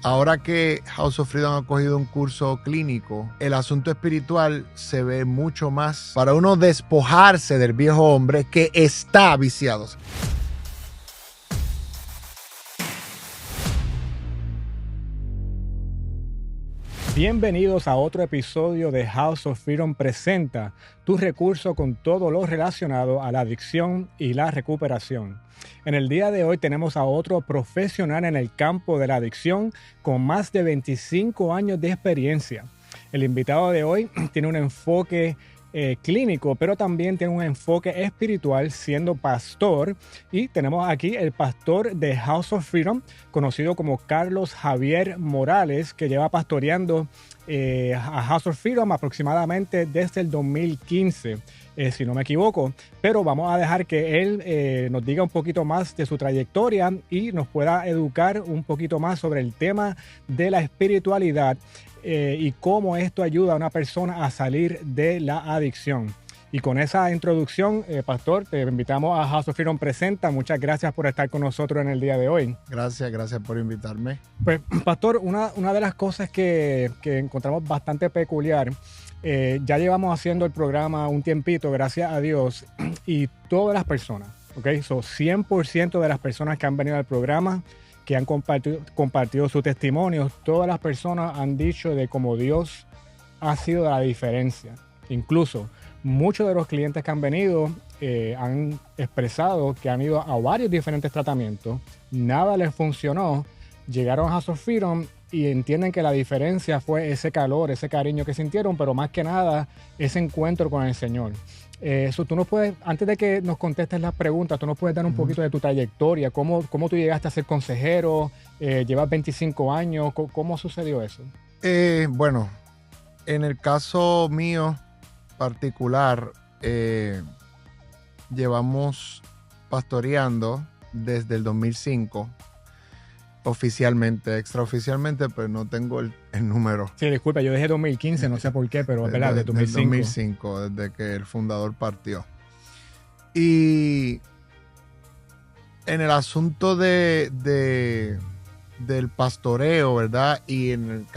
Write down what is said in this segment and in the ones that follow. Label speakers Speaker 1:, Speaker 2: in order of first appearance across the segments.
Speaker 1: Ahora que House of Freedom ha cogido un curso clínico, el asunto espiritual se ve mucho más para uno despojarse del viejo hombre que está viciado.
Speaker 2: Bienvenidos a otro episodio de House of Freedom Presenta, tu recurso con todo lo relacionado a la adicción y la recuperación. En el día de hoy tenemos a otro profesional en el campo de la adicción con más de 25 años de experiencia. El invitado de hoy tiene un enfoque clínico, pero también tiene un enfoque espiritual siendo pastor. Y tenemos aquí el pastor de House of Freedom, conocido como Carlos Javier Morales, que lleva pastoreando a House of Freedom aproximadamente desde el 2015. Si no me equivoco, pero vamos a dejar que él nos diga un poquito más de su trayectoria y nos pueda educar un poquito más sobre el tema de la espiritualidad y cómo esto ayuda a una persona a salir de la adicción. Y con esa introducción, Pastor, te invitamos a House of Freedom Presenta. Muchas gracias por estar con nosotros en el día de hoy.
Speaker 1: Gracias por invitarme.
Speaker 2: Pues, Pastor, una de las cosas que encontramos bastante peculiar, ya llevamos haciendo el programa un tiempito, gracias a Dios, y todas las personas, ¿ok? 100% de las personas que han venido al programa, que han compartido su testimonio, todas las personas han dicho de cómo Dios ha sido la diferencia. Incluso muchos de los clientes que han venido han expresado que han ido a varios diferentes tratamientos, nada les funcionó, llegaron a House of Freedom y entienden que la diferencia fue ese calor, ese cariño que sintieron, pero más que nada ese encuentro con el Señor. Eso tú nos puedes, antes de que nos contestes las preguntas, tú nos puedes dar un poquito de tu trayectoria, cómo tú llegaste a ser consejero, llevas 25 años, ¿cómo sucedió eso?
Speaker 1: Bueno, en el caso mío particular, llevamos pastoreando desde el 2005, oficialmente, extraoficialmente, pero no tengo el número.
Speaker 2: Sí, disculpa, yo dije 2015, no sé por qué, pero es verdad, de 2005.
Speaker 1: 2005, desde que el fundador partió. Y en el asunto del pastoreo, ¿verdad? Y en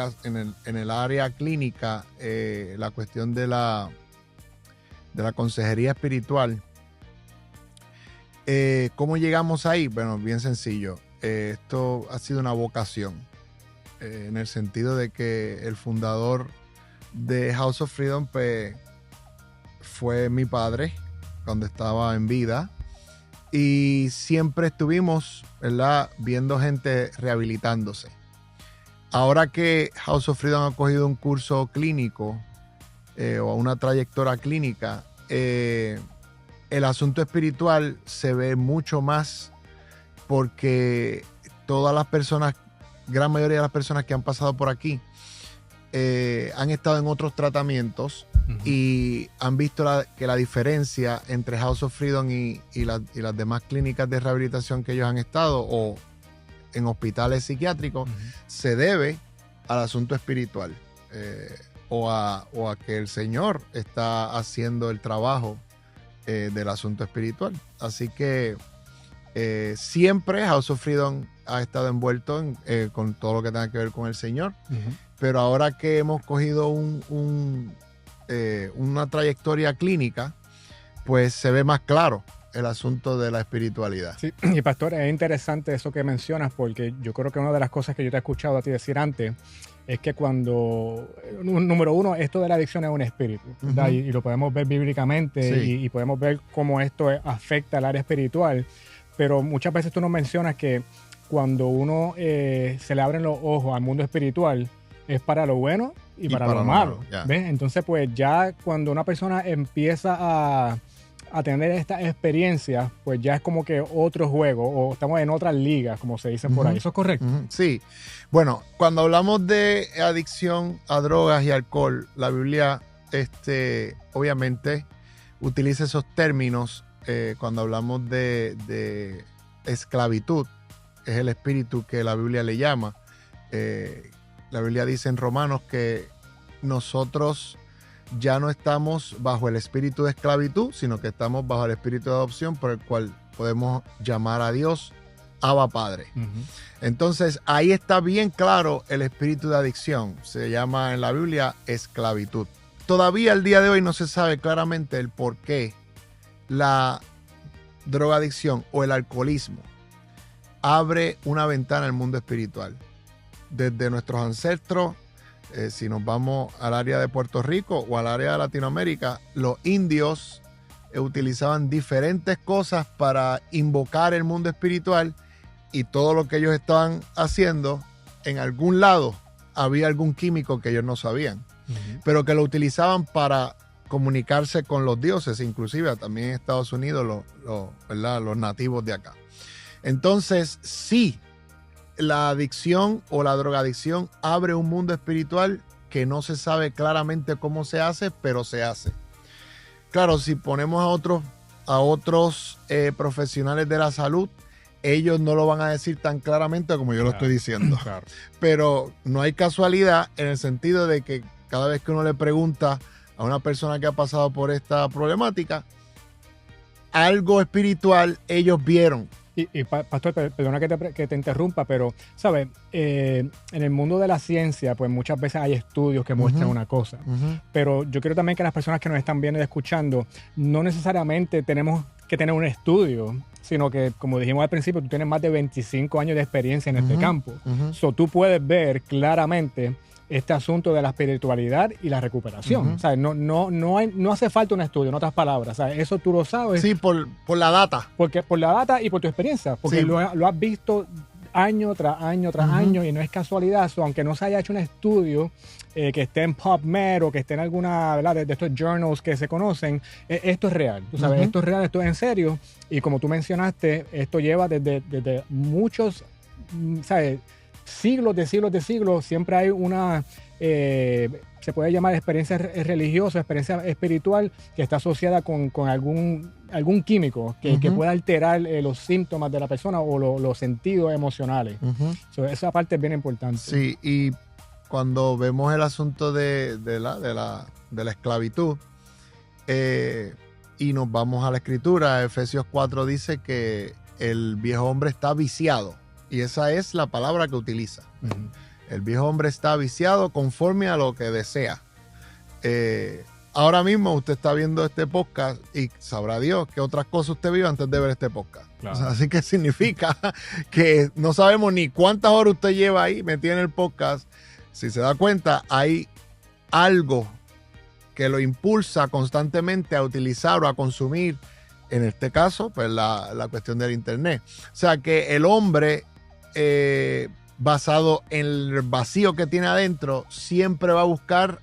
Speaker 1: el área clínica, la cuestión de la consejería espiritual. ¿Cómo llegamos ahí? Bueno, bien sencillo. Esto ha sido una vocación, en el sentido de que el fundador de House of Freedom pues, fue mi padre cuando estaba en vida, y siempre estuvimos, ¿verdad?, viendo gente rehabilitándose. Ahora que House of Freedom ha cogido un curso clínico o una trayectoria clínica, el asunto espiritual se ve mucho más, porque todas las personas, gran mayoría de las personas que han pasado por aquí, han estado en otros tratamientos y han visto que la diferencia entre House of Freedom y las demás clínicas de rehabilitación que ellos han estado, o en hospitales psiquiátricos, se debe al asunto espiritual, o a que el Señor está haciendo el trabajo del asunto espiritual. Así que siempre House of Freedom ha estado envuelto con todo lo que tenga que ver con el Señor, pero ahora que hemos cogido una trayectoria clínica, pues se ve más claro el asunto de la espiritualidad.
Speaker 2: Sí, y Pastor, es interesante eso que mencionas, porque yo creo que una de las cosas que yo te he escuchado a ti decir antes es que número uno, esto de la adicción es un espíritu, ¿verdad? Y lo podemos ver bíblicamente, sí. y podemos ver cómo esto afecta al área espiritual. Pero muchas veces tú nos mencionas que cuando uno se le abren los ojos al mundo espiritual, es para lo bueno y para lo malo. ¿Ves? Entonces, pues ya cuando una persona empieza a tener esta experiencia, pues ya es como que otro juego, o estamos en otras ligas, como se dicen por ahí. ¿Eso es correcto?
Speaker 1: Sí. Bueno, cuando hablamos de adicción a drogas y alcohol, la Biblia obviamente utiliza esos términos. Cuando hablamos de esclavitud, es el espíritu que la Biblia le llama. La Biblia dice en Romanos que nosotros ya no estamos bajo el espíritu de esclavitud, sino que estamos bajo el espíritu de adopción, por el cual podemos llamar a Dios Abba Padre. Entonces, ahí está bien claro el espíritu de adicción. Se llama en la Biblia esclavitud. Todavía al día de hoy no se sabe claramente el por qué la drogadicción o el alcoholismo abre una ventana al mundo espiritual. Desde nuestros ancestros, si nos vamos al área de Puerto Rico o al área de Latinoamérica, los indios utilizaban diferentes cosas para invocar el mundo espiritual, y todo lo que ellos estaban haciendo, en algún lado había algún químico que ellos no sabían, pero que lo utilizaban para comunicarse con los dioses, inclusive también en Estados Unidos, ¿verdad?, los nativos de acá. Entonces, sí, la adicción o la drogadicción abre un mundo espiritual que no se sabe claramente cómo se hace, pero se hace. Claro, si ponemos a otros profesionales de la salud, ellos no lo van a decir tan claramente como yo lo estoy diciendo. Claro. Pero no hay casualidad en el sentido de que cada vez que uno le pregunta a una persona que ha pasado por esta problemática, algo espiritual ellos vieron.
Speaker 2: Y Pastor, perdona que te interrumpa, pero, ¿sabes? En el mundo de la ciencia, pues muchas veces hay estudios que muestran una cosa. Pero yo quiero también que las personas que nos están viendo y escuchando, no necesariamente tenemos que tener un estudio, sino que, como dijimos al principio, tú tienes más de 25 años de experiencia en este campo. So, tú puedes ver claramente este asunto de la espiritualidad y la recuperación. O sea, no hace falta un estudio, en otras palabras. O sea, eso tú lo sabes.
Speaker 1: Sí, por la data.
Speaker 2: Por la data y por tu experiencia. Porque sí, lo has visto año tras año tras año, y no es casualidad. So, aunque no se haya hecho un estudio que esté en PubMed o que esté en alguna, ¿verdad?, de estos journals que se conocen, esto es real. Tú sabes, esto es real, esto es en serio. Y como tú mencionaste, esto lleva desde muchos, ¿sabes?, siglos de siglos. Siempre hay una, se puede llamar experiencia religiosa, experiencia espiritual, que está asociada con algún químico que pueda alterar los síntomas de la persona o los sentidos emocionales. So, esa parte es bien importante.
Speaker 1: Sí, y cuando vemos el asunto de la esclavitud, y nos vamos a la escritura, Efesios 4 dice que el viejo hombre está viciado. Y esa es la palabra que utiliza. El viejo hombre está viciado conforme a lo que desea. Ahora mismo usted está viendo este podcast y sabrá Dios qué otras cosas usted vio antes de ver este podcast. Claro. O sea, así que significa que no sabemos ni cuántas horas usted lleva ahí metido en el podcast. Si se da cuenta, hay algo que lo impulsa constantemente a utilizar o a consumir, en este caso, pues la cuestión del internet. O sea que el hombre, basado en el vacío que tiene adentro, siempre va a buscar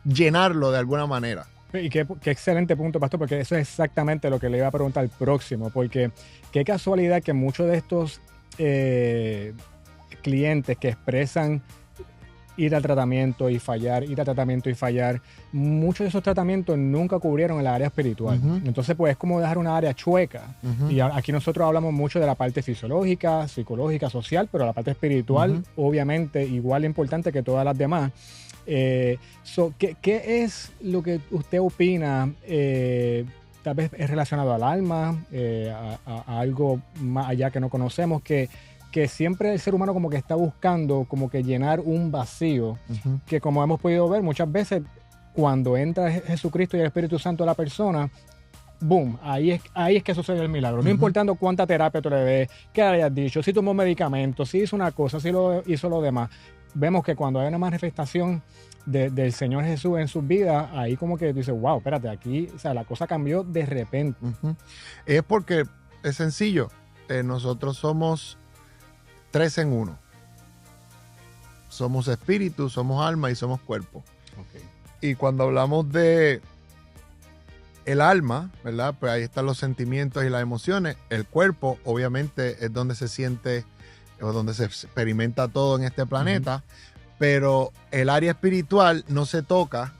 Speaker 1: llenarlo de alguna manera.
Speaker 2: Y qué excelente punto, Pastor, porque eso es exactamente lo que le iba a preguntar al próximo, porque qué casualidad que muchos de estos clientes que expresan ir al tratamiento y fallar, muchos de esos tratamientos nunca cubrieron el área espiritual. Entonces, pues es como dejar una área chueca. Y aquí nosotros hablamos mucho de la parte fisiológica, psicológica, social, pero la parte espiritual, obviamente, igual de importante que todas las demás. ¿Qué es lo que usted opina? Tal vez es relacionado al alma, a algo más allá que no conocemos, que siempre el ser humano como que está buscando como que llenar un vacío, que como hemos podido ver muchas veces, cuando entra Jesucristo y el Espíritu Santo a la persona, boom, ahí es que sucede el milagro. No importando cuánta terapia tú le des, qué hayas dicho, si tomó medicamentos, si hizo una cosa, si hizo lo demás. Vemos que cuando hay una manifestación del Señor Jesús en sus vidas, ahí como que dice, wow, espérate, aquí, o sea, la cosa cambió de repente.
Speaker 1: Es porque es sencillo. Nosotros somos 3 en 1. Somos espíritu, somos alma y somos cuerpo. Y cuando hablamos de el alma, ¿verdad? Pues ahí están los sentimientos y las emociones. El cuerpo, obviamente, es donde se siente o donde se experimenta todo en este planeta. Pero el área espiritual no se toca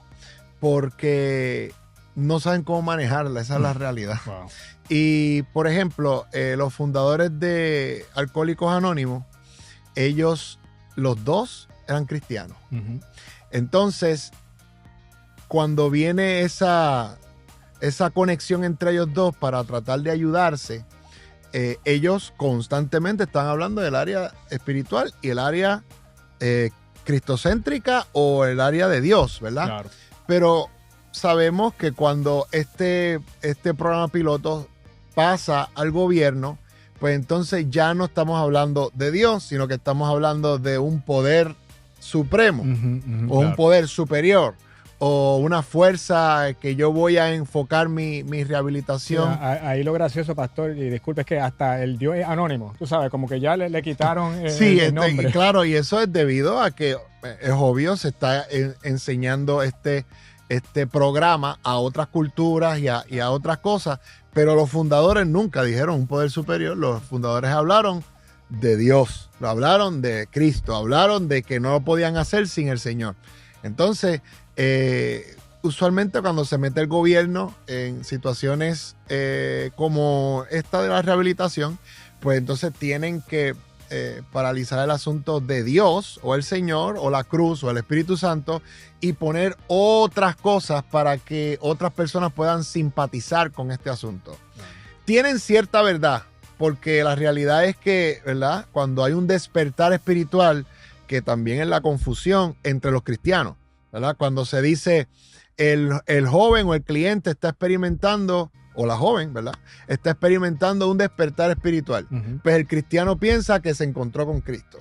Speaker 1: porque no saben cómo manejarla. Esa es la realidad. Wow. Y, por ejemplo, los fundadores de Alcohólicos Anónimos, ellos, los dos, eran cristianos. Entonces, cuando viene esa conexión entre ellos dos para tratar de ayudarse, ellos constantemente están hablando del área espiritual y el área cristocéntrica o el área de Dios, ¿verdad?
Speaker 2: Claro.
Speaker 1: Pero sabemos que cuando este programa piloto pasa al gobierno, pues entonces ya no estamos hablando de Dios, sino que estamos hablando de un poder supremo o un poder superior o una fuerza que yo voy a enfocar mi rehabilitación.
Speaker 2: Sí, ahí lo gracioso, pastor, y disculpe, es que hasta el Dios es anónimo, tú sabes, como que ya le quitaron el nombre.
Speaker 1: Claro, y eso es debido a que es obvio, se está enseñando este programa a otras culturas y a otras cosas, pero los fundadores nunca dijeron un poder superior. Los fundadores hablaron de Dios, hablaron de Cristo, hablaron de que no lo podían hacer sin el Señor. Entonces, usualmente cuando se mete el gobierno en situaciones como esta de la rehabilitación, pues entonces tienen que paralizar el asunto de Dios o el Señor o la cruz o el Espíritu Santo y poner otras cosas para que otras personas puedan simpatizar con este asunto. Tienen cierta verdad, porque la realidad es que, ¿verdad?, cuando hay un despertar espiritual, que también es la confusión entre los cristianos, ¿verdad? Cuando se dice el joven o el cliente está experimentando, o la joven, ¿verdad?, está experimentando un despertar espiritual. Pues el cristiano piensa que se encontró con Cristo.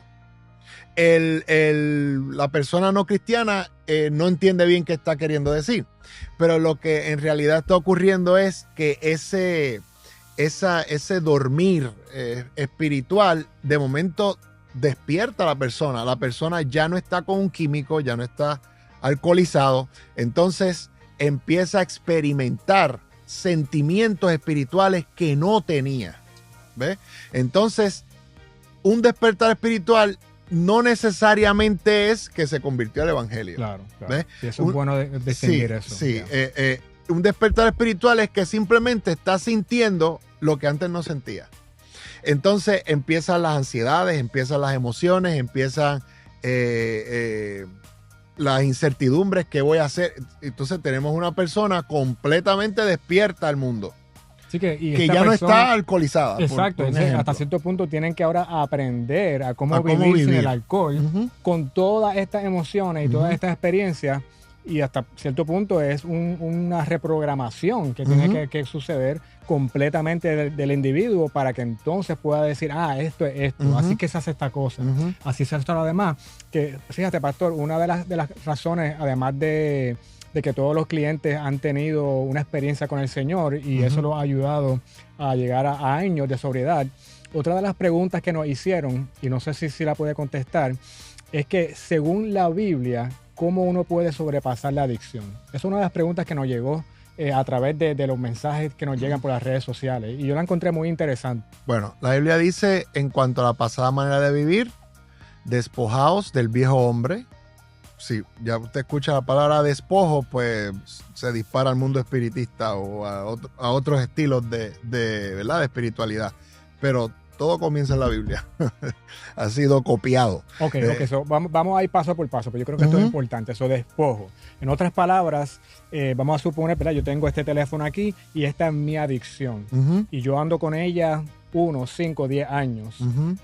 Speaker 1: La persona no cristiana no entiende bien qué está queriendo decir. Pero lo que en realidad está ocurriendo es que ese dormir espiritual de momento despierta a la persona. La persona ya no está con un químico, ya no está alcoholizado. Entonces empieza a experimentar sentimientos espirituales que no tenía. ¿Ves? Entonces, un despertar espiritual no necesariamente es que se convirtió al evangelio.
Speaker 2: Claro.
Speaker 1: ¿Ves?
Speaker 2: Sí, eso es bueno distinguir eso.
Speaker 1: Sí, un despertar espiritual es que simplemente está sintiendo lo que antes no sentía. Entonces empiezan las ansiedades, empiezan las emociones, empiezan las incertidumbres que voy a hacer. Entonces tenemos una persona completamente despierta al mundo.
Speaker 2: Sí,
Speaker 1: que ya no está alcoholizada.
Speaker 2: Exacto. Hasta cierto punto tienen que ahora aprender a cómo vivir sin el alcohol, con todas estas emociones y todas estas experiencias. Y hasta cierto punto es una reprogramación que tiene que suceder completamente del individuo para que entonces pueda decir, esto es esto, así que se hace esta cosa, así se hace lo demás. Que, fíjate, pastor, una de las razones, además de que todos los clientes han tenido una experiencia con el Señor y eso los ha ayudado a llegar a años de sobriedad, otra de las preguntas que nos hicieron, y no sé si la puede contestar, es que según la Biblia, ¿cómo uno puede sobrepasar la adicción? Es una de las preguntas que nos llegó a través de los mensajes que nos llegan por las redes sociales. Y yo la encontré muy interesante.
Speaker 1: Bueno, la Biblia dice, en cuanto a la pasada manera de vivir, despojaos del viejo hombre. Si ya usted escucha la palabra despojo, pues se dispara al mundo espiritista o a otros estilos de ¿verdad?, de espiritualidad. Pero todo comienza en la Biblia. Ha sido copiado.
Speaker 2: Ok, so vamos a ir paso por paso, pero yo creo que esto es importante, eso despojo. En otras palabras, vamos a suponer, ¿verdad?, yo tengo este teléfono aquí y esta es mi adicción. Y yo ando con ella 1, 5, 10 años,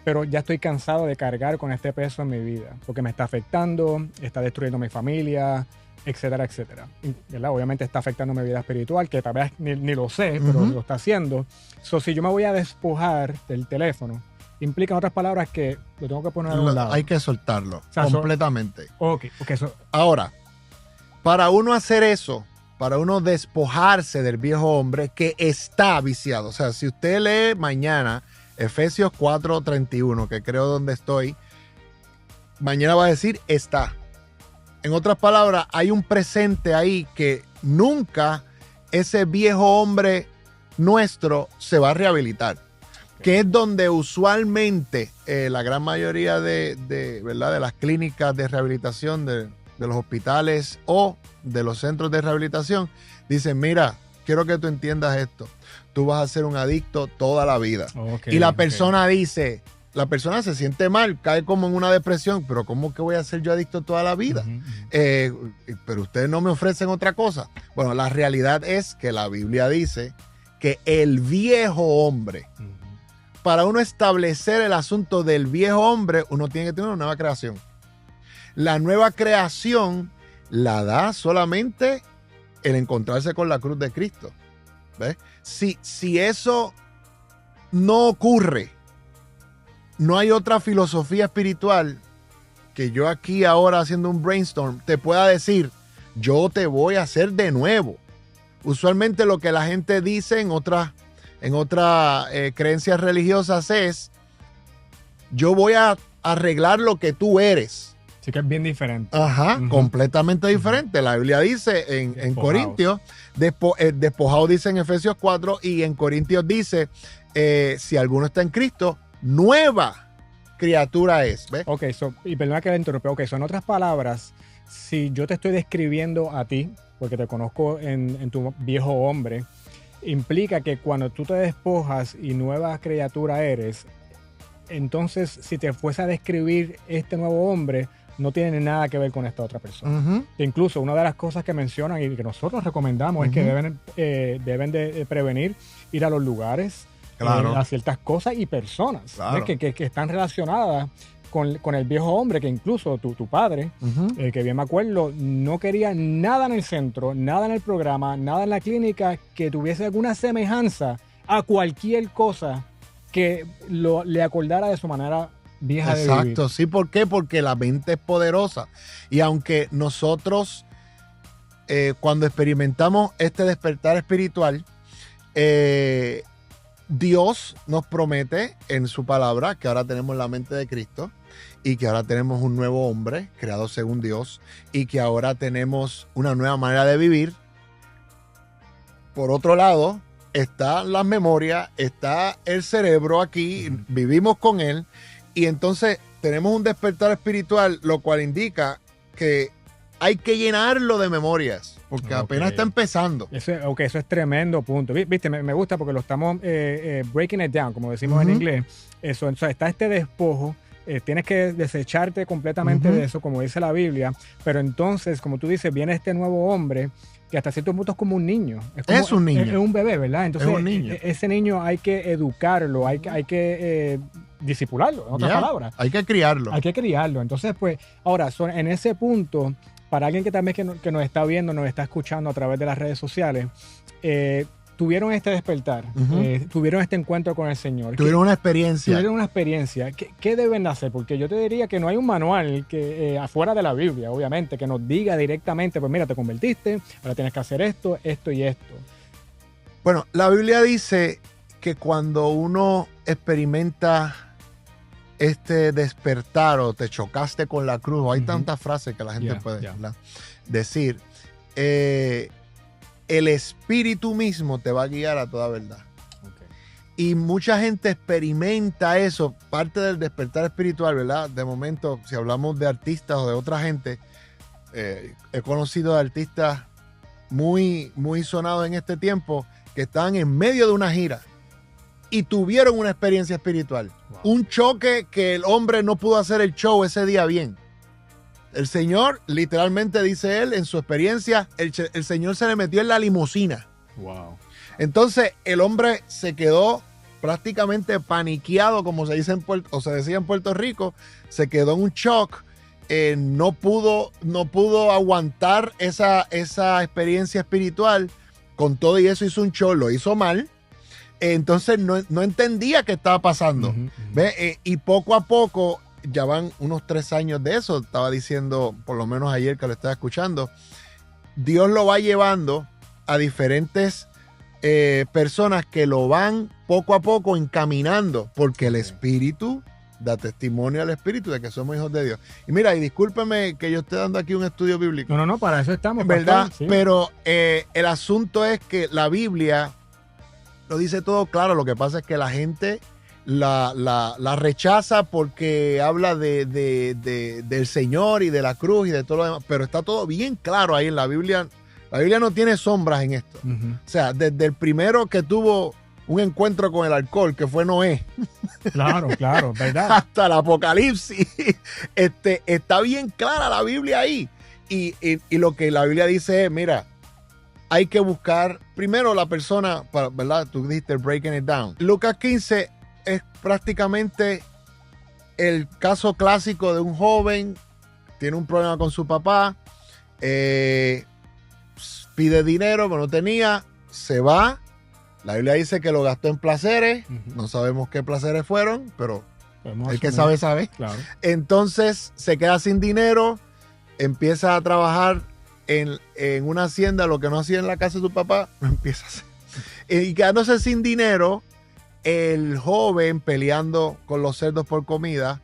Speaker 2: pero ya estoy cansado de cargar con este peso en mi vida, porque me está afectando, está destruyendo mi familia, etcétera, etcétera. ¿Verdad? Obviamente está afectando mi vida espiritual, que tal vez ni lo sé, pero lo está haciendo. So, si yo me voy a despojar del teléfono, implica en otras palabras que lo tengo que poner a un lado.
Speaker 1: Hay que soltarlo, o sea, completamente.
Speaker 2: Ahora,
Speaker 1: para uno hacer eso, para uno despojarse del viejo hombre que está viciado. O sea, si usted lee mañana Efesios 4:31, que creo donde estoy, mañana va a decir está. En otras palabras, hay un presente ahí que nunca ese viejo hombre nuestro se va a rehabilitar. Que es donde usualmente la gran mayoría ¿verdad?, de las clínicas de rehabilitación, de los hospitales o de los centros de rehabilitación, dicen, mira, quiero que tú entiendas esto. Tú vas a ser un adicto toda la vida. Y la persona dice, la persona se siente mal, cae como en una depresión, pero ¿cómo que voy a ser yo adicto toda la vida? Pero ustedes no me ofrecen otra cosa. Bueno, la realidad es que la Biblia dice que el viejo hombre para uno establecer el asunto del viejo hombre, uno tiene que tener una nueva creación. La nueva creación la da solamente el encontrarse con la cruz de Cristo. ¿Ves? Si eso no ocurre, no hay otra filosofía espiritual que yo aquí ahora haciendo un brainstorm te pueda decir, yo te voy a hacer de nuevo. Usualmente lo que la gente dice en otras creencias religiosas es, yo voy a arreglar lo que tú eres.
Speaker 2: Sí que es bien diferente.
Speaker 1: Ajá, completamente diferente. La Biblia dice en Corintios, despojado dice en Efesios 4 y en Corintios dice, si alguno está en Cristo, nueva criatura es. ¿Ves?
Speaker 2: Ok, y perdona que le interrumpa. Ok, son otras palabras. Si yo te estoy describiendo a ti, porque te conozco en tu viejo hombre, implica que cuando tú te despojas y nueva criatura eres, entonces si te fuese a describir este nuevo hombre, no tiene nada que ver con esta otra persona. Incluso una de las cosas que mencionan y que nosotros recomendamos es que deben de prevenir ir a los lugares, a ciertas cosas y personas que están relacionadas con el viejo hombre, que incluso tu padre, que bien me acuerdo, no quería nada en el centro, nada en el programa, nada en la clínica que tuviese alguna semejanza a cualquier cosa que le acordara de su manera vieja de vivir.
Speaker 1: Exacto, sí, ¿por qué? Porque la mente es poderosa. Y aunque nosotros, cuando experimentamos este despertar espiritual, Dios nos promete en su palabra que ahora tenemos la mente de Cristo y que ahora tenemos un nuevo hombre creado según Dios y que ahora tenemos una nueva manera de vivir. Por otro lado, están las memorias, está el cerebro aquí, vivimos con él y entonces tenemos un despertar espiritual, lo cual indica que hay que llenarlo de memorias, porque apenas está empezando.
Speaker 2: Eso es tremendo punto. Viste, me gusta porque lo estamos breaking it down, como decimos en inglés. Eso, está este despojo, tienes que desecharte completamente de eso, como dice la Biblia, pero entonces, como tú dices, viene este nuevo hombre que hasta cierto punto es como un niño.
Speaker 1: Es un niño.
Speaker 2: Es un bebé, ¿verdad? Entonces,
Speaker 1: es un niño.
Speaker 2: Ese niño hay que educarlo, hay que disipularlo, en otras palabras.
Speaker 1: Hay que criarlo.
Speaker 2: Hay que criarlo. Entonces, pues, ahora, en ese punto, para alguien que también que nos está viendo, nos está escuchando a través de las redes sociales, tuvieron este despertar, tuvieron este encuentro con el Señor.
Speaker 1: Tuvieron una experiencia.
Speaker 2: ¿Qué deben hacer? Porque yo te diría que no hay un manual que afuera de la Biblia, obviamente, que nos diga directamente, pues mira, te convertiste, ahora tienes que hacer esto, esto y esto.
Speaker 1: Bueno, la Biblia dice que cuando uno experimenta este despertar o te chocaste con la cruz, o hay tantas frases que la gente puede decir, el Espíritu mismo te va a guiar a toda verdad. Y mucha gente experimenta eso, parte del despertar espiritual, ¿verdad? De momento, si hablamos de artistas o de otra gente, he conocido de artistas muy, muy sonados en este tiempo que estaban en medio de una gira y tuvieron una experiencia espiritual. Wow. Un choque que el hombre no pudo hacer el show ese día bien. El Señor, literalmente dice él, en su experiencia, el Señor se le metió en la limusina.
Speaker 2: Wow.
Speaker 1: Entonces, el hombre se quedó prácticamente paniqueado, como se dice o se decía en Puerto Rico, se quedó en un shock, no pudo aguantar esa experiencia espiritual. Con todo y eso hizo un show, lo hizo mal. Entonces no entendía qué estaba pasando. ¿Ve? Y poco a poco, ya van unos 3 años de eso, estaba diciendo, por lo menos ayer que lo estaba escuchando, Dios lo va llevando a diferentes personas que lo van poco a poco encaminando, porque el Espíritu da testimonio al Espíritu de que somos hijos de Dios. Y mira, y discúlpeme que yo esté dando aquí un estudio bíblico.
Speaker 2: No, para eso estamos.
Speaker 1: ¿Verdad? Sí. Pero el asunto es que la Biblia lo dice todo claro. Lo que pasa es que la gente la rechaza porque habla del Señor y de la cruz y de todo lo demás. Pero está todo bien claro ahí en la Biblia. La Biblia no tiene sombras en esto. O sea, desde el primero que tuvo un encuentro con el alcohol, que fue Noé.
Speaker 2: Claro, ¿verdad?
Speaker 1: Hasta el Apocalipsis. Está bien clara la Biblia ahí. Y lo que la Biblia dice es, mira, hay que buscar primero la persona, ¿verdad? Tú dijiste breaking it down. Lucas 15, es prácticamente el caso clásico de un joven, tiene un problema con su papá, pide dinero, pero no tenía, se va. La Biblia dice que lo gastó en placeres, no sabemos qué placeres fueron, pero el que sabe, sabe. Claro. Entonces se queda sin dinero, empieza a trabajar en una hacienda, lo que no hacía en la casa de su papá, lo empieza a hacer. Y quedándose sin dinero, el joven peleando con los cerdos por comida,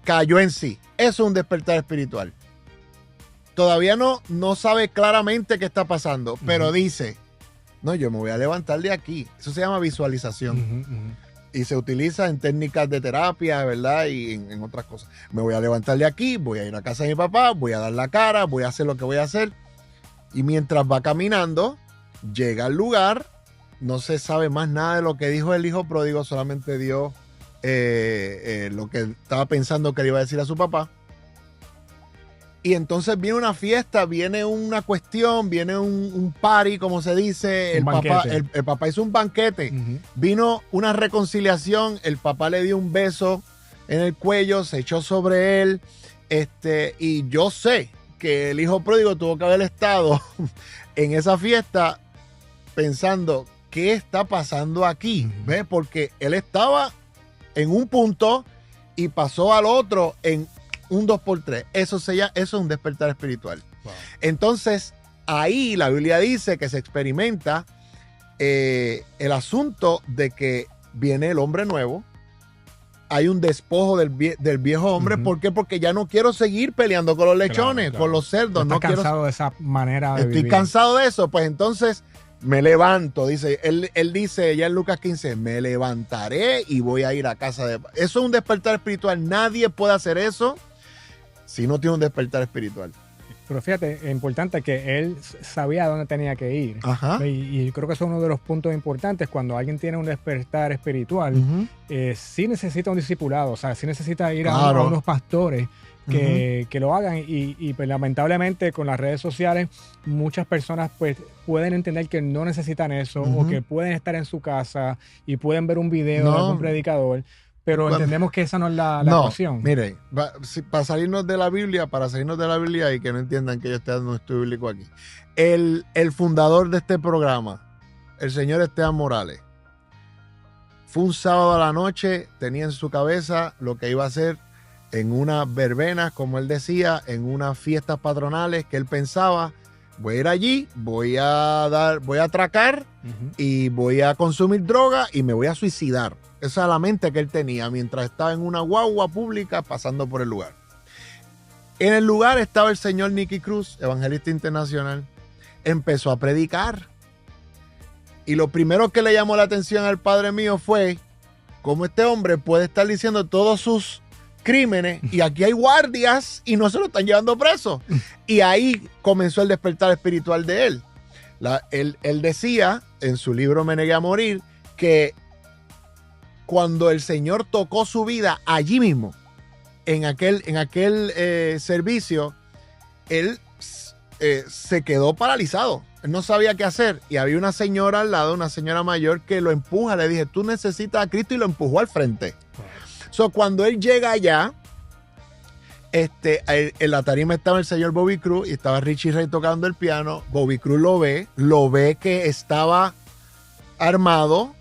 Speaker 1: cayó en sí. Eso es un despertar espiritual. Todavía no sabe claramente qué está pasando, pero dice, no, yo me voy a levantar de aquí. Eso se llama visualización. Y se utiliza en técnicas de terapia, ¿verdad? Y en otras cosas. Me voy a levantar de aquí, voy a ir a casa de mi papá, voy a dar la cara, voy a hacer lo que voy a hacer. Y mientras va caminando, llega al lugar, no se sabe más nada de lo que dijo el hijo pródigo, solamente dio lo que estaba pensando que le iba a decir a su papá. Y entonces viene una fiesta, viene una cuestión, viene un party, como se dice. El papá hizo un banquete. Vino una reconciliación. El papá le dio un beso en el cuello, se echó sobre él. Y yo sé que el hijo pródigo tuvo que haber estado en esa fiesta pensando, ¿qué está pasando aquí? ¿Ves? Porque él estaba en un punto y pasó al otro en un 2x3. Eso es un despertar espiritual. Wow. Entonces, ahí la Biblia dice que se experimenta el asunto de que viene el hombre nuevo. Hay un despojo del viejo hombre. ¿Por qué? Porque ya no quiero seguir peleando con los lechones, con los cerdos.
Speaker 2: Estoy cansado de esa manera de vivir.
Speaker 1: Estoy cansado de eso. Pues entonces me levanto. Dice, él dice ya en Lucas 15, me levantaré y voy a ir a casa de... Eso es un despertar espiritual. Nadie puede hacer eso si no tiene un despertar espiritual.
Speaker 2: Pero fíjate, es importante que él sabía dónde tenía que ir. Y creo que eso es uno de los puntos importantes. Cuando alguien tiene un despertar espiritual, sí necesita un discipulado, o sea, sí necesita ir a unos pastores que lo hagan. Y pues, lamentablemente con las redes sociales, muchas personas pues pueden entender que no necesitan eso, o que pueden estar en su casa y pueden ver un video de algún predicador. Pero entendemos que esa no es la ecuación.
Speaker 1: Mire, para salirnos de la Biblia, y que no entiendan que yo estoy dando un estudio bíblico aquí. El fundador de este programa, el señor Esteban Morales, fue un sábado a la noche, tenía en su cabeza lo que iba a hacer en unas verbenas, como él decía, en unas fiestas patronales que él pensaba, voy a ir allí, voy a atracar y voy a consumir droga y me voy a suicidar. Esa es la mente que él tenía mientras estaba en una guagua pública pasando por el lugar. En el lugar estaba el señor Nicky Cruz, evangelista internacional. Empezó a predicar. Y lo primero que le llamó la atención al padre mío fue cómo este hombre puede estar diciendo todos sus crímenes y aquí hay guardias y no se lo están llevando preso. Y ahí comenzó el despertar espiritual de él. Él decía en su libro Me negué a morir que cuando el Señor tocó su vida allí mismo, en aquel servicio, él se quedó paralizado. Él no sabía qué hacer. Y había una señora al lado, una señora mayor, que lo empuja. Le dije, tú necesitas a Cristo, y lo empujó al frente. Cuando él llega allá, en la tarima estaba el señor Bobby Cruz y estaba Richie Ray tocando el piano. Bobby Cruz lo ve que estaba armado.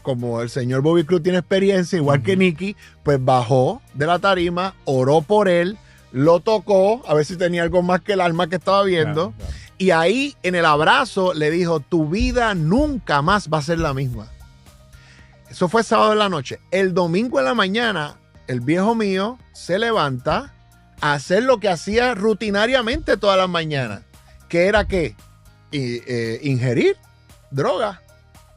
Speaker 1: Como el señor Bobby Cruz tiene experiencia, igual que Nicky, pues bajó de la tarima, oró por él, lo tocó, a ver si tenía algo más que el alma que estaba viendo. Claro. Y ahí en el abrazo le dijo, tu vida nunca más va a ser la misma. Eso fue sábado en la noche. El domingo en la mañana, el viejo mío se levanta a hacer lo que hacía rutinariamente todas las mañanas. ¿Qué era qué? Ingerir droga.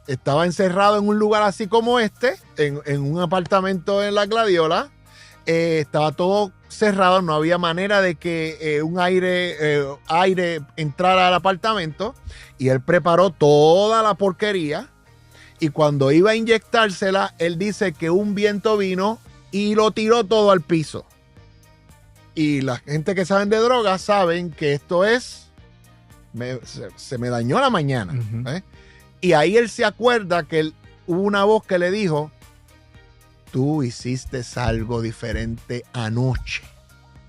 Speaker 1: Estaba encerrado en un lugar así como en un apartamento en la Gladiola. Estaba todo cerrado, no había manera de que un aire entrara al apartamento. Y él preparó toda la porquería. Y cuando iba a inyectársela, él dice que un viento vino y lo tiró todo al piso. Y la gente que saben de drogas saben que esto se me dañó la mañana. Y ahí él se acuerda que hubo una voz que le dijo, tú hiciste algo diferente anoche.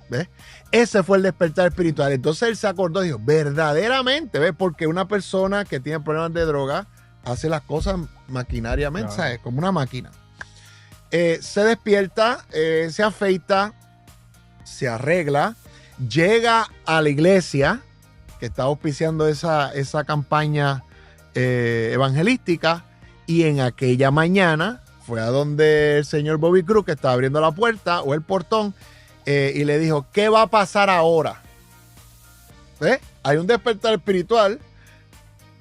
Speaker 1: ¿Ves? Ese fue el despertar espiritual. Entonces él se acordó y dijo, verdaderamente, ¿ves? Porque una persona que tiene problemas de droga hace las cosas maquinariamente, claro. ¿Sabes? Como una máquina. Se despierta, se afeita, se arregla, llega a la iglesia que está auspiciando esa campaña evangelística, y en aquella mañana fue a donde el señor Bobby Cruz, que estaba abriendo la puerta o el portón, y le dijo, ¿qué va a pasar ahora? ¿Ves? Hay un despertar espiritual,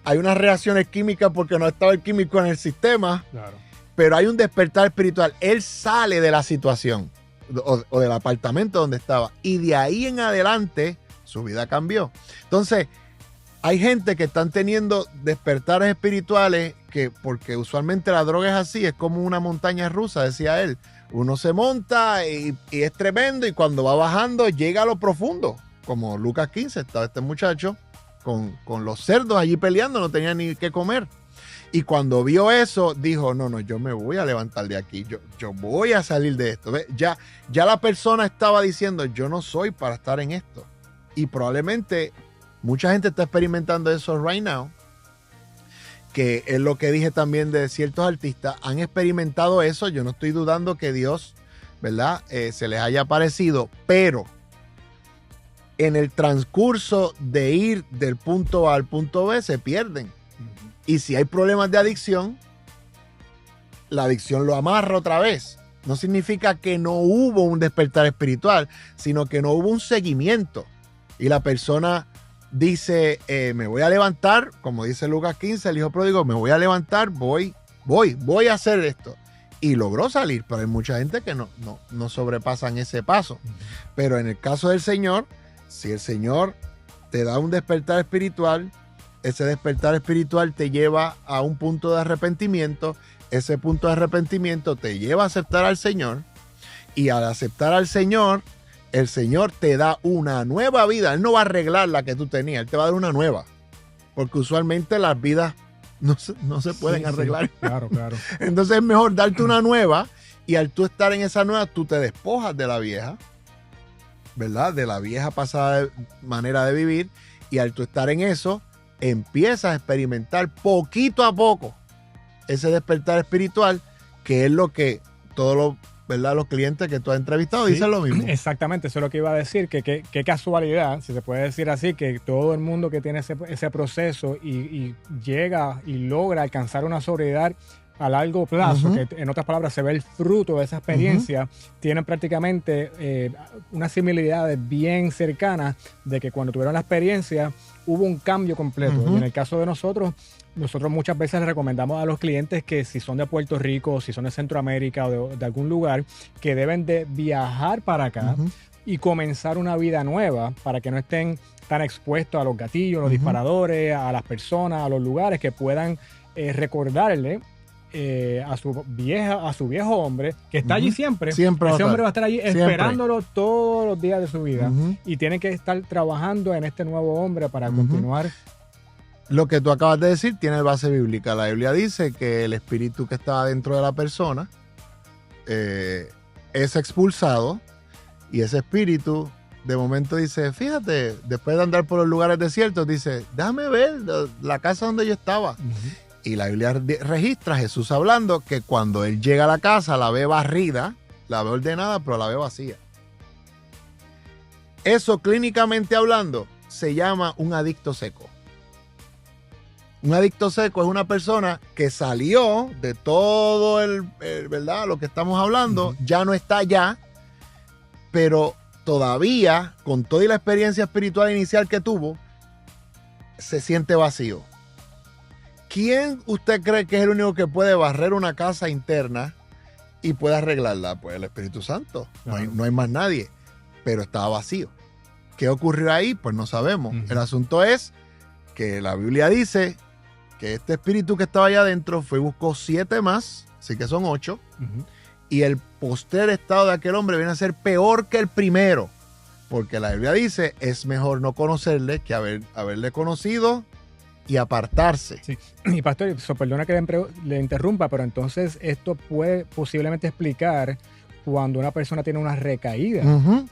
Speaker 1: hay unas reacciones químicas porque no estaba el químico en el sistema, claro. Pero hay un despertar espiritual. Él sale de la situación o del apartamento donde estaba, y de ahí en adelante su vida cambió. Entonces, hay gente que están teniendo despertares espirituales porque usualmente la droga es así, es como una montaña rusa, decía él. Uno se monta y es tremendo, y cuando va bajando llega a lo profundo, como Lucas 15, estaba este muchacho con los cerdos allí peleando, no tenía ni qué comer. Y cuando vio eso, dijo, no, yo me voy a levantar de aquí, yo voy a salir de esto. ¿Ves? Ya la persona estaba diciendo, yo no soy para estar en esto. Y probablemente mucha gente está experimentando eso right now, que es lo que dije también de ciertos artistas, han experimentado eso. Yo no estoy dudando que Dios, ¿verdad? Se les haya aparecido, pero en el transcurso de ir del punto A al punto B se pierden. Y si hay problemas de adicción, la adicción lo amarra otra vez. No significa que no hubo un despertar espiritual, sino que no hubo un seguimiento. Y la persona dice, me voy a levantar, como dice Lucas 15, el hijo pródigo, me voy a levantar, voy a hacer esto. Y logró salir, pero hay mucha gente que no sobrepasan ese paso. Pero en el caso del Señor, si el Señor te da un despertar espiritual, ese despertar espiritual te lleva a un punto de arrepentimiento, ese punto de arrepentimiento te lleva a aceptar al Señor, y al aceptar al Señor, el Señor te da una nueva vida. Él no va a arreglar la que tú tenías, Él te va a dar una nueva. Porque usualmente las vidas no se pueden arreglar. Sí,
Speaker 2: claro.
Speaker 1: Entonces es mejor darte una nueva, y al tú estar en esa nueva, tú te despojas de la vieja, ¿verdad? De la vieja pasada manera de vivir, y al tú estar en eso, empiezas a experimentar poquito a poco ese despertar espiritual, que es lo que todos los clientes que tú has entrevistado dicen lo mismo.
Speaker 2: Exactamente, eso es lo que iba a decir, que qué casualidad, si se puede decir así, que todo el mundo que tiene ese proceso y llega y logra alcanzar una sobriedad a largo plazo, que en otras palabras se ve el fruto de esa experiencia, tienen prácticamente unas similitudes bien cercanas de que cuando tuvieron la experiencia hubo un cambio completo. Y en el caso de nosotros muchas veces les recomendamos a los clientes que si son de Puerto Rico, si son de Centroamérica o de algún lugar, que deben de viajar para acá y comenzar una vida nueva para que no estén tan expuestos a los gatillos, los disparadores, a las personas, a los lugares, que puedan recordarle a su viejo hombre que está allí siempre. Ese hombre va a estar allí esperándolo todos los días de su vida, y tiene que estar trabajando en este nuevo hombre para continuar.
Speaker 1: Lo que tú acabas de decir tiene base bíblica. La Biblia dice que el espíritu que está dentro de la persona es expulsado, y ese espíritu de momento dice, fíjate, después de andar por los lugares desiertos, dice, déjame ver la casa donde yo estaba. Y la Biblia registra a Jesús hablando que cuando él llega a la casa la ve barrida, la ve ordenada, pero la ve vacía. Eso, clínicamente hablando, se llama un adicto seco. Un adicto seco es una persona que salió de todo ¿verdad? Lo que estamos hablando, ya no está allá, pero todavía, con toda la experiencia espiritual inicial que tuvo, se siente vacío. ¿Quién usted cree que es el único que puede barrer una casa interna y puede arreglarla? Pues el Espíritu Santo. Claro. No hay más nadie. Pero estaba vacío. ¿Qué ocurrió ahí? Pues no sabemos. El asunto es que la Biblia dice que este espíritu que estaba allá adentro fue y buscó 7 más, así que son 8, y el postrer estado de aquel hombre viene a ser peor que el primero, porque la Biblia dice, es mejor no conocerle que haberle conocido y apartarse.
Speaker 2: Sí. Y pastor, perdona que le interrumpa, pero entonces esto puede posiblemente explicar cuando una persona tiene una recaída.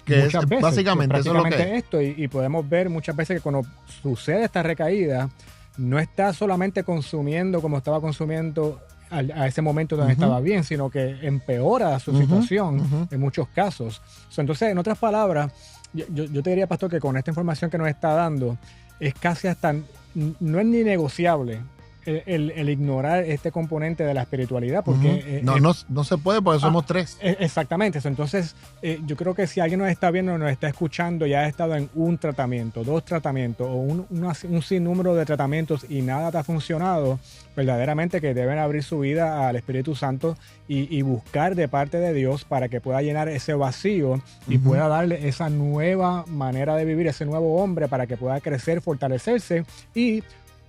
Speaker 1: Que
Speaker 2: muchas
Speaker 1: es
Speaker 2: veces,
Speaker 1: básicamente eso es lo que es.
Speaker 2: esto, y podemos ver muchas veces que cuando sucede esta recaída, no está solamente consumiendo como estaba consumiendo a ese momento donde estaba bien, sino que empeora su situación en muchos casos. Entonces, en otras palabras, yo te diría, pastor, que con esta información que nos está dando, es casi hasta, no es ni negociable el ignorar este componente de la espiritualidad, porque
Speaker 1: no se puede porque somos tres.
Speaker 2: Exactamente. Entonces, yo creo que si alguien nos está viendo, nos está escuchando, ya ha estado en un tratamiento, 2 tratamientos o un sinnúmero de tratamientos y nada te ha funcionado, verdaderamente que deben abrir su vida al Espíritu Santo y buscar de parte de Dios para que pueda llenar ese vacío y pueda darle esa nueva manera de vivir, ese nuevo hombre, para que pueda crecer, fortalecerse y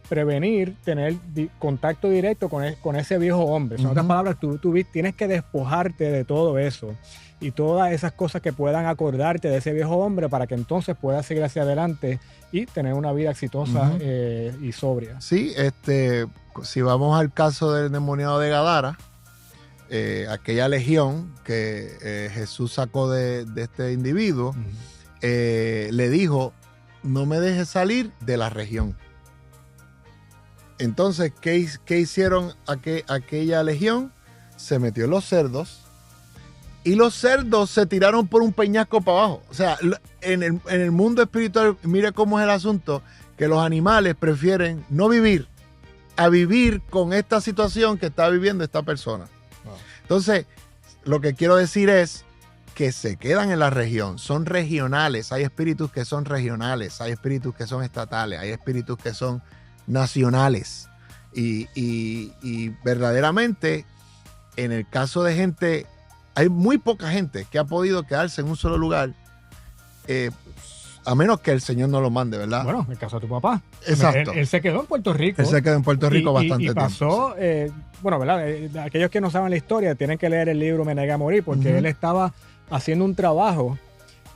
Speaker 2: prevenir tener contacto directo con ese viejo hombre. En otras palabras, tú tienes que despojarte de todo eso y todas esas cosas que puedan acordarte de ese viejo hombre para que entonces puedas seguir hacia adelante y tener una vida exitosa y sobria.
Speaker 1: Sí, si vamos al caso del endemoniado de Gadara, aquella legión que Jesús sacó de este individuo, le dijo, no me dejes salir de la región. Entonces, ¿qué hicieron aquella legión? Se metió en los cerdos y los cerdos se tiraron por un peñasco para abajo. O sea, en el mundo espiritual, mire cómo es el asunto, que los animales prefieren no vivir a vivir con esta situación que está viviendo esta persona. Wow. Entonces, lo que quiero decir es que se quedan en la región, son regionales, hay espíritus que son regionales, hay espíritus que son estatales, hay espíritus que son nacionales y verdaderamente en el caso de gente, hay muy poca gente que ha podido quedarse en un solo lugar, a menos que el Señor no lo mande, ¿verdad?
Speaker 2: Bueno, en el caso de tu papá.
Speaker 1: Exacto.
Speaker 2: Él se quedó en Puerto Rico.
Speaker 1: Él se quedó en Puerto Rico bastante tiempo.
Speaker 2: Y pasó, bueno, ¿verdad? Aquellos que no saben la historia tienen que leer el libro Me negué a morir, porque él estaba haciendo un trabajo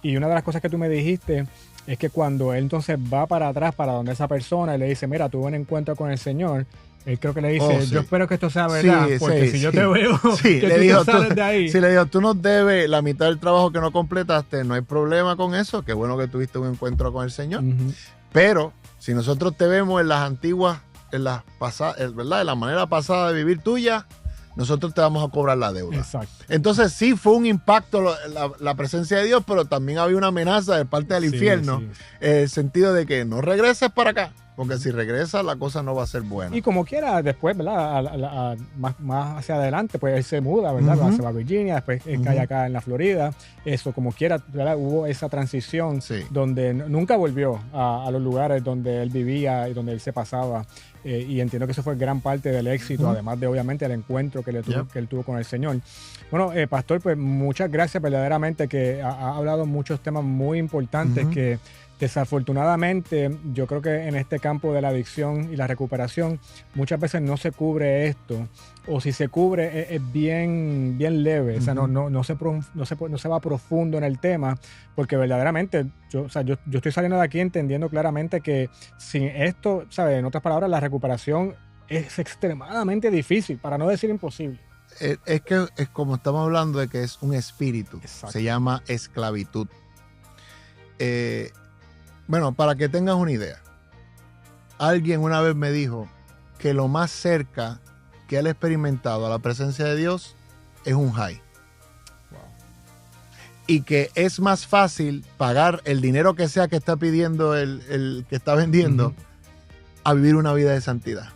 Speaker 2: y una de las cosas que tú me dijiste es que cuando él entonces va para atrás, para donde esa persona, y le dice, mira, tuve un encuentro con el Señor, él creo que le dice, yo espero que esto sea verdad, porque si yo te veo que
Speaker 1: le dijo,
Speaker 2: tú sales de ahí.
Speaker 1: Sí, le dijo, tú nos debes la mitad del trabajo que no completaste, no hay problema con eso, qué bueno que tuviste un encuentro con el Señor. Pero si nosotros te vemos en las antiguas, en las pasadas, ¿verdad? En la manera pasada de vivir tuya, nosotros te vamos a cobrar la deuda.
Speaker 2: Exacto.
Speaker 1: Entonces sí fue un impacto la presencia de Dios, pero también había una amenaza de parte del infierno, en el sentido de que no regreses para acá, porque si regresas la cosa no va a ser buena.
Speaker 2: Y como quiera, después, ¿verdad? Más hacia adelante, pues él se muda, ¿verdad? Se va a Virginia, después cae acá en la Florida. Eso, como quiera, ¿verdad? Hubo esa transición donde nunca volvió a los lugares donde él vivía y donde él se pasaba. Y entiendo que eso fue gran parte del éxito, además de obviamente el encuentro que él tuvo con el Señor. Bueno, pastor, pues muchas gracias verdaderamente, que ha hablado muchos temas muy importantes que desafortunadamente yo creo que en este campo de la adicción y la recuperación muchas veces no se cubre esto, o si se cubre es bien leve, o sea, no se va profundo en el tema, porque verdaderamente yo estoy saliendo de aquí entendiendo claramente que sin esto, ¿sabes? En otras palabras, la recuperación es extremadamente difícil, para no decir imposible.
Speaker 1: Es que es como estamos hablando de que es un espíritu. Exacto. Se llama esclavitud. Bueno, para que tengas una idea, alguien una vez me dijo que lo más cerca que él ha experimentado a la presencia de Dios es un high. Wow. Y que es más fácil pagar el dinero que sea que está pidiendo el que está vendiendo a vivir una vida de santidad.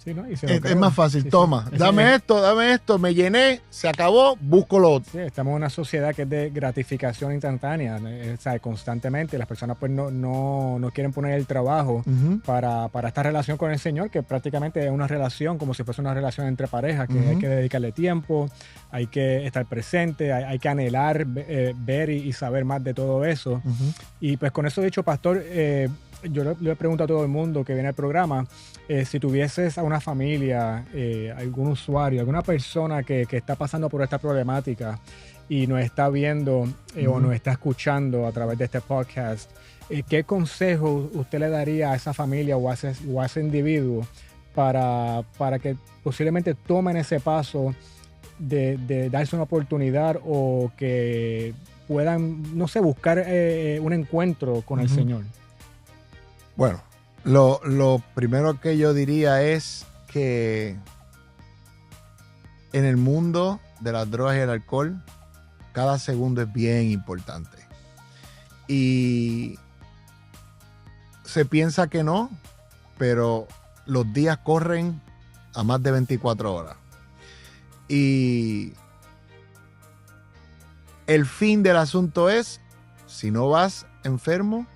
Speaker 2: Sí, ¿no?
Speaker 1: Es más fácil, toma, dame esto, me llené, se acabó, busco lo otro.
Speaker 2: Sí, estamos en una sociedad que es de gratificación instantánea, o sea, constantemente. Las personas pues no quieren poner el trabajo para esta relación con el Señor, que prácticamente es una relación como si fuese una relación entre parejas, que hay que dedicarle tiempo, hay que estar presente, hay que anhelar ver y saber más de todo eso. Y pues con eso dicho, pastor, yo le pregunto a todo el mundo que viene al programa, si tuvieses a una familia, algún usuario, alguna persona que está pasando por esta problemática y nos está viendo o nos está escuchando a través de este podcast, ¿qué consejo usted le daría a esa familia o a ese individuo para que posiblemente tomen ese paso de darse una oportunidad o que puedan, no sé, buscar un encuentro con el Señor?
Speaker 1: Bueno, lo primero que yo diría es que en el mundo de las drogas y el alcohol, cada segundo es bien importante. Y se piensa que no, pero los días corren a más de 24 horas. Y el fin del asunto es, si no vas enfermo,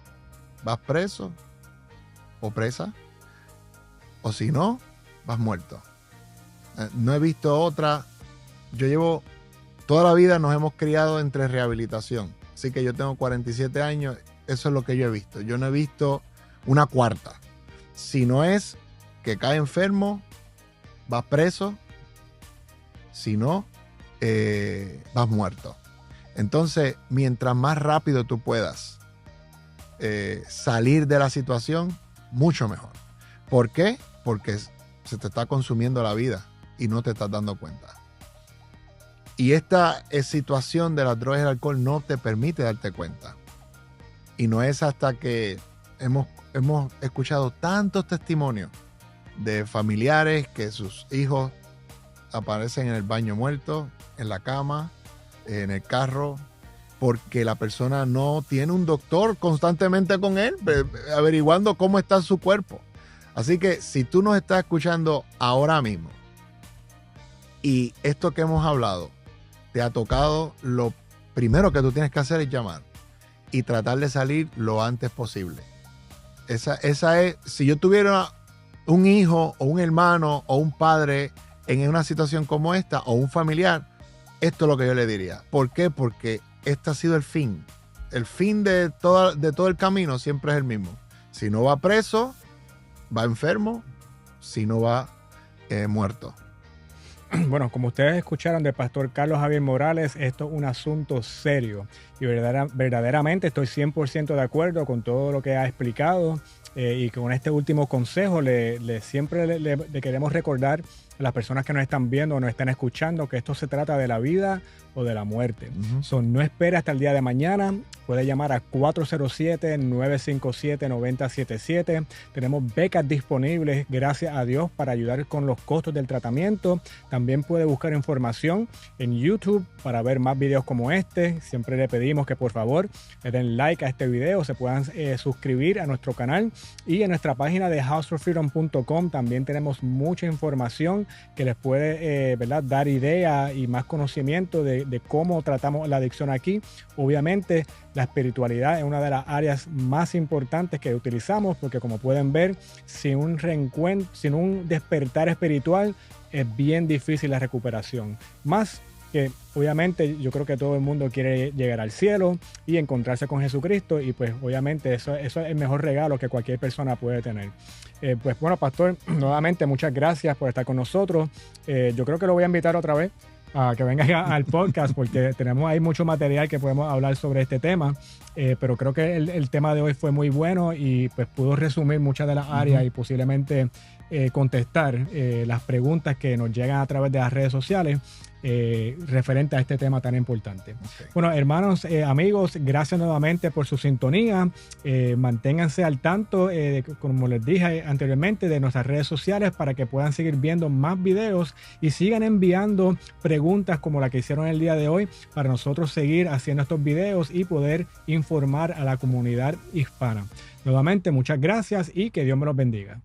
Speaker 1: vas preso o presa, o si no, vas muerto. No he visto otra. Toda la vida nos hemos criado entre rehabilitación. Así que yo tengo 47 años, eso es lo que yo he visto. Yo no he visto una cuarta. Si no es que cae enfermo, vas preso. Si no, vas muerto. Entonces, mientras más rápido tú puedas salir de la situación, mucho mejor. ¿Por qué? Porque se te está consumiendo la vida y no te estás dando cuenta. Y esta situación de las drogas y el alcohol no te permite darte cuenta. Y no es hasta que hemos escuchado tantos testimonios de familiares que sus hijos aparecen en el baño muertos, en la cama, en el carro, porque la persona no tiene un doctor constantemente con él, averiguando cómo está su cuerpo. Así que si tú nos estás escuchando ahora mismo y esto que hemos hablado te ha tocado, lo primero que tú tienes que hacer es llamar y tratar de salir lo antes posible. Esa es, si yo tuviera un hijo o un hermano o un padre en una situación como esta o un familiar, esto es lo que yo le diría. ¿Por qué? Porque este ha sido el fin. El fin de todo el camino siempre es el mismo. Si no va preso, va enfermo. Si no va muerto.
Speaker 2: Bueno, como ustedes escucharon del pastor Carlos Javier Morales, esto es un asunto serio y verdaderamente estoy 100% de acuerdo con todo lo que ha explicado, y con este último consejo siempre le queremos recordar a las personas que nos están viendo o nos están escuchando que esto se trata de la vida o de la muerte. No espere hasta el día de mañana. Puede llamar a 407-957-9077. Tenemos becas disponibles, gracias a Dios, para ayudar con los costos del tratamiento. También puede buscar información en YouTube para ver más videos como este. Siempre le pedimos que por favor le den like a este video, se puedan suscribir a nuestro canal, y en nuestra página de houseforfreedom.com también tenemos mucha información que les puede dar idea y más conocimiento de cómo tratamos la adicción aquí. Obviamente la espiritualidad es una de las áreas más importantes que utilizamos, porque como pueden ver, sin un reencuentro, sin un despertar espiritual, es bien difícil la recuperación. Más que obviamente yo creo que todo el mundo quiere llegar al cielo y encontrarse con Jesucristo, y pues obviamente eso es el mejor regalo que cualquier persona puede tener. Pues bueno, pastor, nuevamente muchas gracias por estar con nosotros. Yo creo que lo voy a invitar otra vez a que venga al podcast, porque tenemos ahí mucho material que podemos hablar sobre este tema, pero creo que el tema de hoy fue muy bueno y pues pudo resumir muchas de las áreas y posiblemente contestar las preguntas que nos llegan a través de las redes sociales referente a este tema tan importante. Okay. Bueno, hermanos, amigos, gracias nuevamente por su sintonía. Manténganse al tanto, como les dije anteriormente, de nuestras redes sociales para que puedan seguir viendo más videos y sigan enviando preguntas como la que hicieron el día de hoy para nosotros seguir haciendo estos videos y poder informar a la comunidad hispana. Nuevamente, muchas gracias y que Dios me los bendiga.